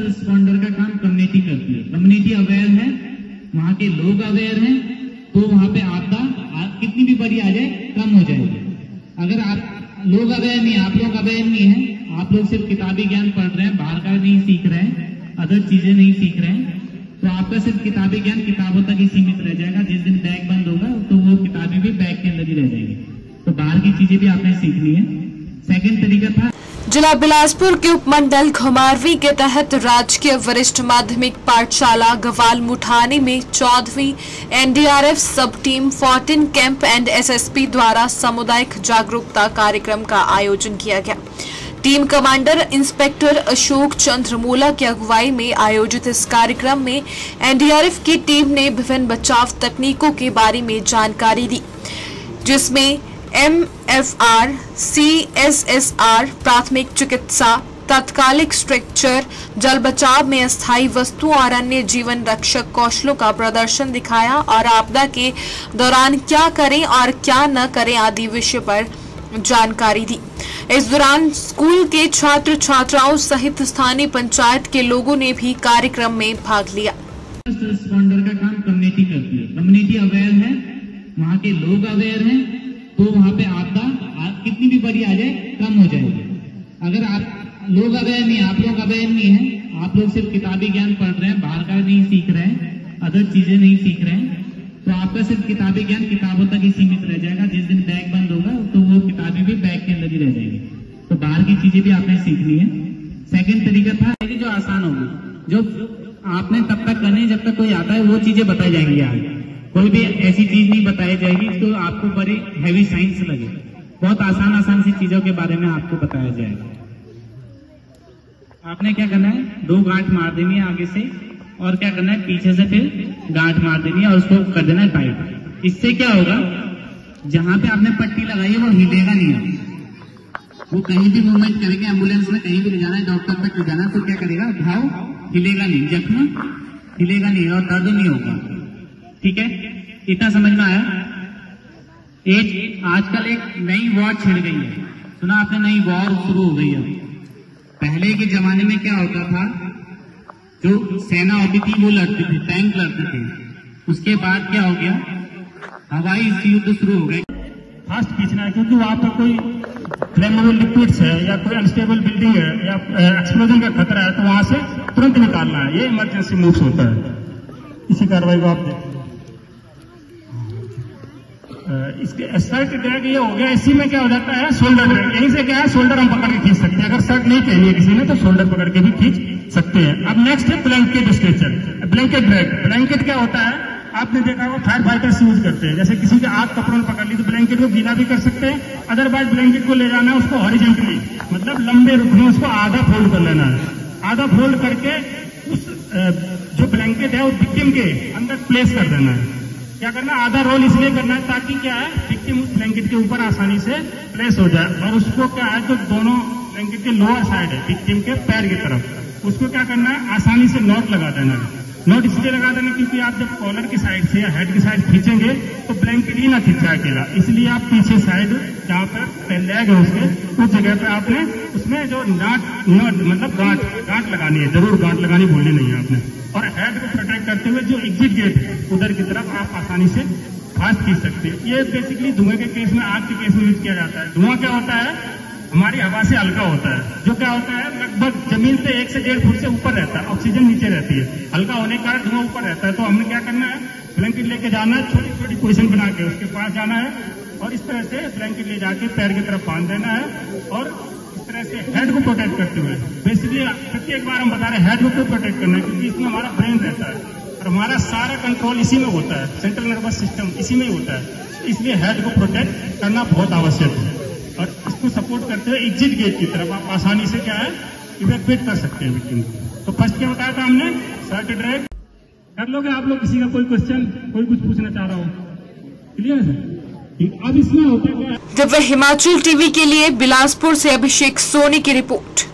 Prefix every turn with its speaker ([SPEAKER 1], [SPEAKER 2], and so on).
[SPEAKER 1] Responder का काम community करती है। कम्युनिटी अवेयर है, वहाँ के लोग अवेयर हैं, तो वहाँ पे आपदा कितनी भी बड़ी आ जाए कम हो जाएगी। अगर आप लोग अवेयर नहीं, आप लोग अवेयर नहीं है, आप लोग सिर्फ किताबी ज्ञान पढ़ रहे हैं, बाहर का नहीं सीख रहे हैं, अदर चीजें नहीं सीख रहे हैं, तो आपका सिर्फ किताबी ज्ञान किताबों तक ही सीमित रह जाएगा। जिस दिन बैग बंद होगा तो वो किताबें भी बैग के अंदर ही रह जाएंगी। तो बाहर की चीजें भी आपने सीखनी है। सेकंड तरीका था
[SPEAKER 2] जिला बिलासपुर के उपमंडल घुमारवी के तहत राजकीय वरिष्ठ माध्यमिक पाठशाला गवाल मुठानी में 14वीं एनडीआरएफ सब टीम 14 कैंप एंड एसएसपी द्वारा सामुदायिक जागरूकता कार्यक्रम का आयोजन किया गया। टीम कमांडर इंस्पेक्टर अशोक चंद्र मूला की अगुवाई में आयोजित इस कार्यक्रम में एनडीआरएफ की टीम ने विभिन्न बचाव तकनीकों के बारे में जानकारी दी, जिसमें MFR, CSSR, प्राथमिक चिकित्सा, तात्कालिक स्ट्रक्चर, जल बचाव में अस्थायी वस्तुओं और अन्य जीवन रक्षक कौशलों का प्रदर्शन दिखाया और आपदा के दौरान क्या करें और क्या न करें आदि विषय पर जानकारी दी। इस दौरान स्कूल के छात्र छात्राओं सहित स्थानीय पंचायत के लोगों ने भी कार्यक्रम में भाग लिया।
[SPEAKER 1] रिस्पॉन्डर का काम कम्युनिटी करती है। कम्युनिटी अवेयर है, वहाँ के लोग अवेयर हैं, तो वहाँ पे आपदा कितनी भी बड़ी आ जाए कम हो जाएगी। अगर आप लोग अवेयर नहीं, आप लोग अवेयर नहीं है, आप लोग सिर्फ किताबी ज्ञान पढ़ रहे हैं, बाहर का नहीं सीख रहे हैं, अदर चीजें नहीं सीख रहे हैं, तो आपका सिर्फ किताबी ज्ञान किताबों तक ही सीमित रह जाएगा। जिस दिन बैग बंद होगा तो वो किताबें भी बैग के अंदर ही रह जाएंगी। तो बाहर की चीजें भी आपने सीखनी है। सेकंड तरीका था जो आसान होगी, जो आपने तब तक करनी जब तक कोई आता है, वो चीजें बताई जाएंगी। आगे कोई भी ऐसी चीज नहीं बताई जाएगी तो आपको बड़ी हैवी साइंस लगे। बहुत आसान सी चीजों के बारे में आपको बताया जाएगा। आपने क्या करना है, 2 गांठ मार देनी है आगे से, और क्या करना है, पीछे से फिर गांठ मार देनी है और उसको कर देना है टाइट। इससे क्या होगा, जहां पे आपने पट्टी लगाई है वो हिलेगा नहीं है, वो कहीं भी मूवमेंट करेगा। एम्बुलेंस में कहीं भी ले जाना है, डॉक्टर तक ले जाना है, तो क्या करेगा, घाव हिलेगा नहीं, जख्म हिलेगा नहीं और दर्द नहीं होगा। ठीक है, इतना समझ में आया। आजकल एक नई वॉर छिड़ गई है, सुना आपने, नई वॉर शुरू हो गई है। पहले के जमाने में क्या होता था, जो सेना होती थी वो लड़ती थी, टैंक लड़ते थे। उसके बाद क्या हो गया, हवाई युद्ध शुरू हो गए।
[SPEAKER 3] फास्ट खींचना है, क्योंकि वहां पर कोई फ्लेमेबल लिक्विड्स है या कोई अनस्टेबल बिल्डिंग है या एक्सप्लोजन का खतरा है, तो वहां से तुरंत निकालना है। ये इमरजेंसी मूव्स होता है। इसी कार्रवाई को आप इसके शर्ट ड्रैग ये हो गया। इसी में क्या हो जाता है, शोल्डर ड्रैग। यहीं से क्या है, शोल्डर हम पकड़ के खींच सकते हैं। अगर शर्ट नहीं पहनी है किसी ने तो शोल्डर पकड़ के भी खींच सकते हैं। अब नेक्स्ट है blanket stretcher, blanket drag. Blanket क्या होता है, आपने देखा वो फायर फाइटर्स यूज करते हैं। जैसे किसी के आग कपड़ों में पकड़ ली तो ब्लैंकेट को गीला भी कर सकते हैं। अदरवाइज ब्लैंकेट को ले जाना है उसको हॉरिजॉन्टली, मतलब लंबे रुख में उसको आधा फोल्ड कर लेना है। आधा फोल्ड करके उस जो ब्लैंकेट है वो विक्टिम के अंदर प्लेस कर देना है। क्या करना, आधा रोल इसलिए करना है ताकि क्या है, विक्टिम उस ब्लैंकेट के ऊपर आसानी से प्लेस हो जाए। और उसको क्या है, जो दोनों ब्लैंकेट के लोअर साइड है विक्टिम के पैर की तरफ, उसको क्या करना है, आसानी से नॉट लगा देना है। नॉट इसलिए लगा देना क्योंकि आप जब कॉलर की साइड से या हेड की साइड खींचेंगे तो ब्लैंकेट ही ना खींचा अकेला, इसलिए आप पीछे साइड जहाँ पर लेग है उसके, उस जगह पे आपने उसमें जो नॉट मतलब गांठ लगानी है, जरूर गांठ लगानी भूलनी नहीं है आपने। और हेड को प्रोटेक्ट करते हुए जो एग्जिट गेट है उधर की तरफ आप आसानी से फास्ट खींच सकते हैं। ये बेसिकली धुएं के केस में, आग के केस में यूज किया जाता है। धुआं क्या होता है, हमारी हवा से हल्का होता है, जो क्या होता है लगभग जमीन से 1 से 1.5 फुट से ऊपर रहता है, ऑक्सीजन नीचे रहती है। हल्का होने के कारण धुआं ऊपर रहता है। तो हमने क्या करना है, ब्लैंकेट लेके जाना है, छोटी छोटी पोजीशन बना के उसके पास जाना है और इस तरह से ब्लैंकेट ले जाके पैर की तरफ बांध देना है। और इस तरह से हेड को प्रोटेक्ट करते हुए, बेसिकली प्रत्येक बार हम बता रहे हैं हेड को क्यों प्रोटेक्ट करना है, क्योंकि इसमें हमारा ब्रेन रहता है और हमारा सारा कंट्रोल इसी में होता है, सेंट्रल नर्वस सिस्टम इसी में ही होता है। इसलिए हेड को प्रोटेक्ट करना बहुत आवश्यक है। और इसको सपोर्ट करते हुए एग्जिट गेट की तरफ आप आसानी से क्या है, इवैक्यूएट कर सकते हैं विक्टिम को। तो फर्स्ट क्या बताया था हमने, शर्ट ड्रैग कर लोगे आप लोग। किसी का कोई क्वेश्चन, कोई कुछ पूछना चाह रहा हो, क्लियर है? अब इसमें होता है क्या,
[SPEAKER 2] दिव्य हिमाचल टीवी के लिए बिलासपुर से अभिषेक सोनी की रिपोर्ट।